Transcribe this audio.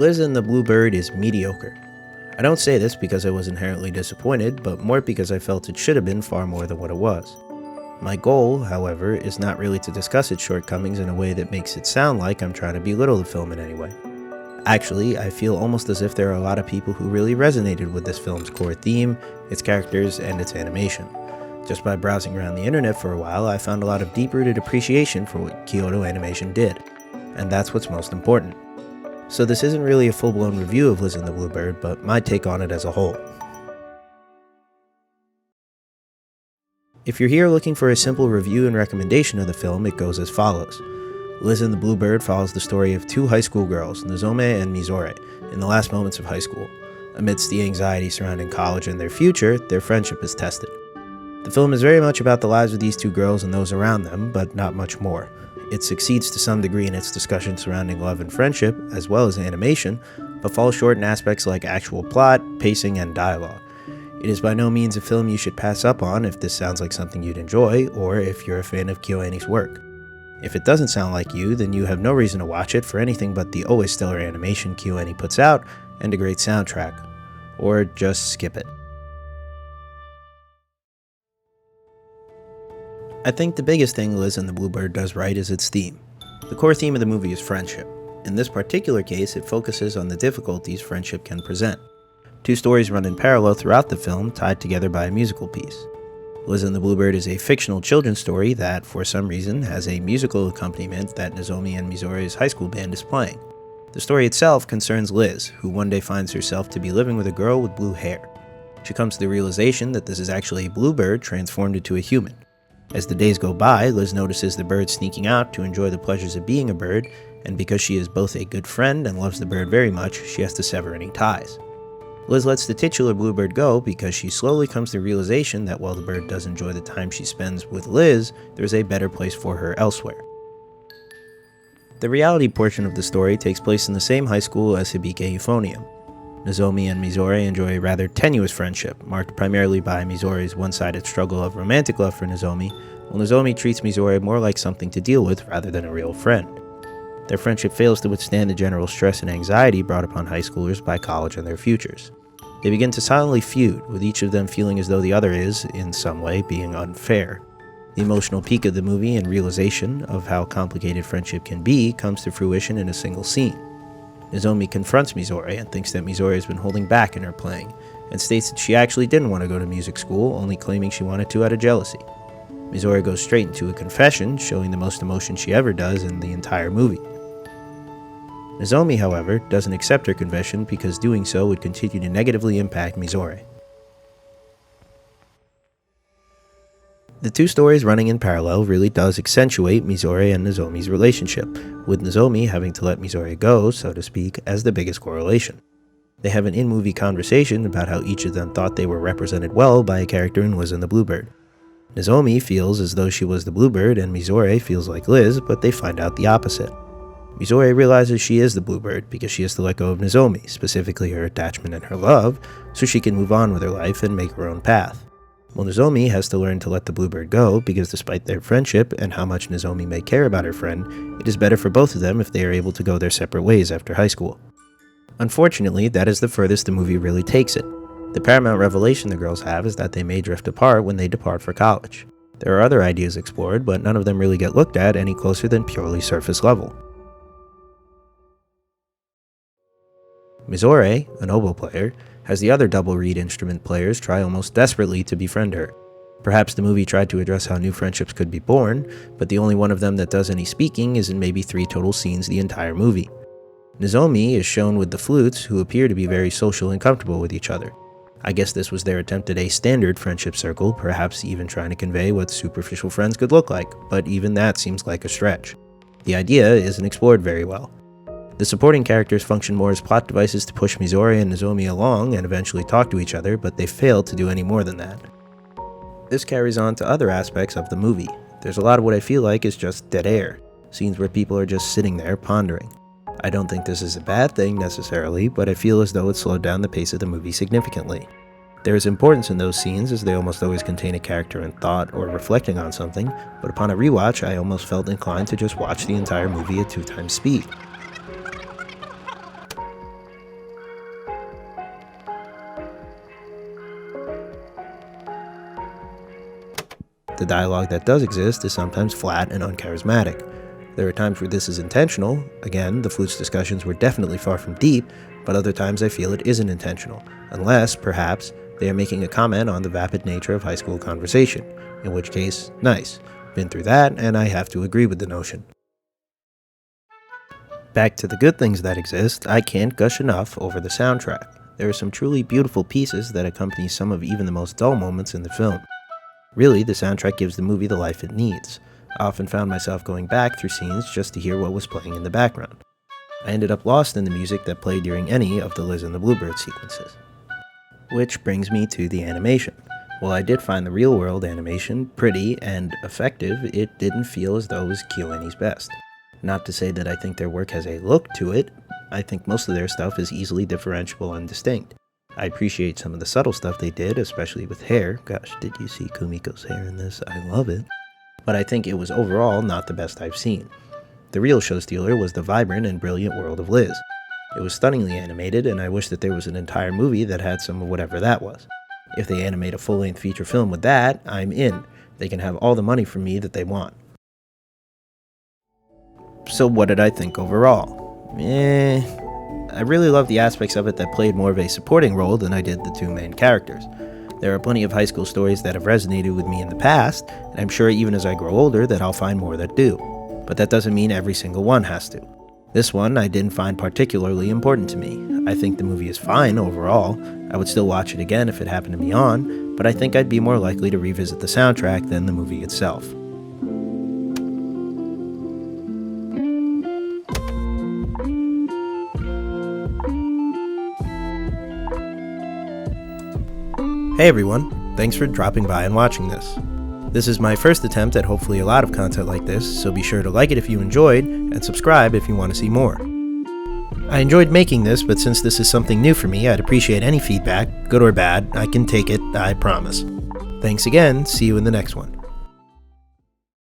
Liz and the Bluebird is mediocre. I don't say this because I was inherently disappointed, but more because I felt it should have been far more than what it was. My goal, however, is not really to discuss its shortcomings in a way that makes it sound like I'm trying to belittle the film in any way. Actually, I feel almost as if there are a lot of people who really resonated with this film's core theme, its characters, and its animation. Just by browsing around the internet for a while, I found a lot of deep-rooted appreciation for what Kyoto Animation did, and that's what's most important. So this isn't really a full-blown review of Liz and the Bluebird, but my take on it as a whole. If you're here looking for a simple review and recommendation of the film, it goes as follows. Liz and the Bluebird follows the story of two high school girls, Nozomi and Mizore, in the last moments of high school. Amidst the anxiety surrounding college and their future, their friendship is tested. The film is very much about the lives of these two girls and those around them, but not much more. It succeeds to some degree in its discussion surrounding love and friendship, as well as animation, but falls short in aspects like actual plot, pacing, and dialogue. It is by no means a film you should pass up on if this sounds like something you'd enjoy, or if you're a fan of KyoAni's work. If it doesn't sound like you, then you have no reason to watch it for anything but the always stellar animation KyoAni puts out, and a great soundtrack. Or just skip it. I think the biggest thing Liz and the Bluebird does right is its theme. The core theme of the movie is friendship. In this particular case, it focuses on the difficulties friendship can present. Two stories run in parallel throughout the film, tied together by a musical piece. Liz and the Bluebird is a fictional children's story that, for some reason, has a musical accompaniment that Nozomi and Mizore's high school band is playing. The story itself concerns Liz, who one day finds herself to be living with a girl with blue hair. She comes to the realization that this is actually a bluebird transformed into a human. As the days go by, Liz notices the bird sneaking out to enjoy the pleasures of being a bird, and because she is both a good friend and loves the bird very much, she has to sever any ties. Liz lets the titular bluebird go because she slowly comes to the realization that while the bird does enjoy the time she spends with Liz, there's a better place for her elsewhere. The reality portion of the story takes place in the same high school as Hibike Euphonium. Nozomi and Mizore enjoy a rather tenuous friendship, marked primarily by Mizore's one-sided struggle of romantic love for Nozomi, while Nozomi treats Mizore more like something to deal with rather than a real friend. Their friendship fails to withstand the general stress and anxiety brought upon high schoolers by college and their futures. They begin to silently feud, with each of them feeling as though the other is, in some way, being unfair. The emotional peak of the movie and realization of how complicated friendship can be comes to fruition in a single scene. Nozomi confronts Mizore and thinks that Mizore has been holding back in her playing, and states that she actually didn't want to go to music school, only claiming she wanted to out of jealousy. Mizore goes straight into a confession, showing the most emotion she ever does in the entire movie. Nozomi, however, doesn't accept her confession because doing so would continue to negatively impact Mizore. The two stories running in parallel really does accentuate Mizore and Nozomi's relationship, with Nozomi having to let Mizore go, so to speak, as the biggest correlation. They have an in-movie conversation about how each of them thought they were represented well by a character in Liz and the Bluebird. Nozomi feels as though she was the Bluebird and Mizore feels like Liz, but they find out the opposite. Mizore realizes she is the Bluebird because she has to let go of Nozomi, specifically her attachment and her love, so she can move on with her life and make her own path. While Nozomi has to learn to let the Bluebird go because despite their friendship and how much Nozomi may care about her friend, it is better for both of them if they are able to go their separate ways after high school. Unfortunately, that is the furthest the movie really takes it. The paramount revelation the girls have is that they may drift apart when they depart for college. There are other ideas explored, but none of them really get looked at any closer than purely surface level. Mizore, an oboe player, has the other double reed instrument players try almost desperately to befriend her. Perhaps the movie tried to address how new friendships could be born, but the only one of them that does any speaking is in maybe 3 total scenes the entire movie. Nozomi is shown with the flutes, who appear to be very social and comfortable with each other. I guess this was their attempt at a standard friendship circle, perhaps even trying to convey what superficial friends could look like, but even that seems like a stretch. The idea isn't explored very well. The supporting characters function more as plot devices to push Mizore and Nozomi along and eventually talk to each other, but they fail to do any more than that. This carries on to other aspects of the movie. There's a lot of what I feel like is just dead air, scenes where people are just sitting there pondering. I don't think this is a bad thing necessarily, but I feel as though it slowed down the pace of the movie significantly. There is importance in those scenes as they almost always contain a character in thought or reflecting on something, but upon a rewatch I almost felt inclined to just watch the entire movie at 2 times speed. The dialogue that does exist is sometimes flat and uncharismatic. There are times where this is intentional. Again, the flutes discussions were definitely far from deep, but other times I feel it isn't intentional, unless, perhaps, they are making a comment on the vapid nature of high school conversation, in which case, nice. Been through that, and I have to agree with the notion. Back to the good things that exist, I can't gush enough over the soundtrack. There are some truly beautiful pieces that accompany some of even the most dull moments in the film. Really, the soundtrack gives the movie the life it needs. I often found myself going back through scenes just to hear what was playing in the background. I ended up lost in the music that played during any of the Liz and the Bluebird sequences. Which brings me to the animation. While I did find the real-world animation pretty and effective, it didn't feel as though it was KyoAni's best. Not to say that I think their work has a look to it. I think most of their stuff is easily differentiable and distinct. I appreciate some of the subtle stuff they did, especially with hair. Gosh, did you see Kumiko's hair in this? I love it. But I think it was overall not the best I've seen. The real show stealer was the vibrant and brilliant world of Liz. It was stunningly animated, and I wish that there was an entire movie that had some of whatever that was. If they animate a full-length feature film with that, I'm in. They can have all the money from me that they want. So what did I think overall? I really love the aspects of it that played more of a supporting role than I did the two main characters. There are plenty of high school stories that have resonated with me in the past, and I'm sure even as I grow older that I'll find more that do. But that doesn't mean every single one has to. This one I didn't find particularly important to me. I think the movie is fine overall. I would still watch it again if it happened to be on, but I think I'd be more likely to revisit the soundtrack than the movie itself. Hey everyone, thanks for dropping by and watching this. This is my first attempt at hopefully a lot of content like this, so be sure to like it if you enjoyed, and subscribe if you want to see more. I enjoyed making this, but since this is something new for me, I'd appreciate any feedback, good or bad. I can take it, I promise. Thanks again, see you in the next one.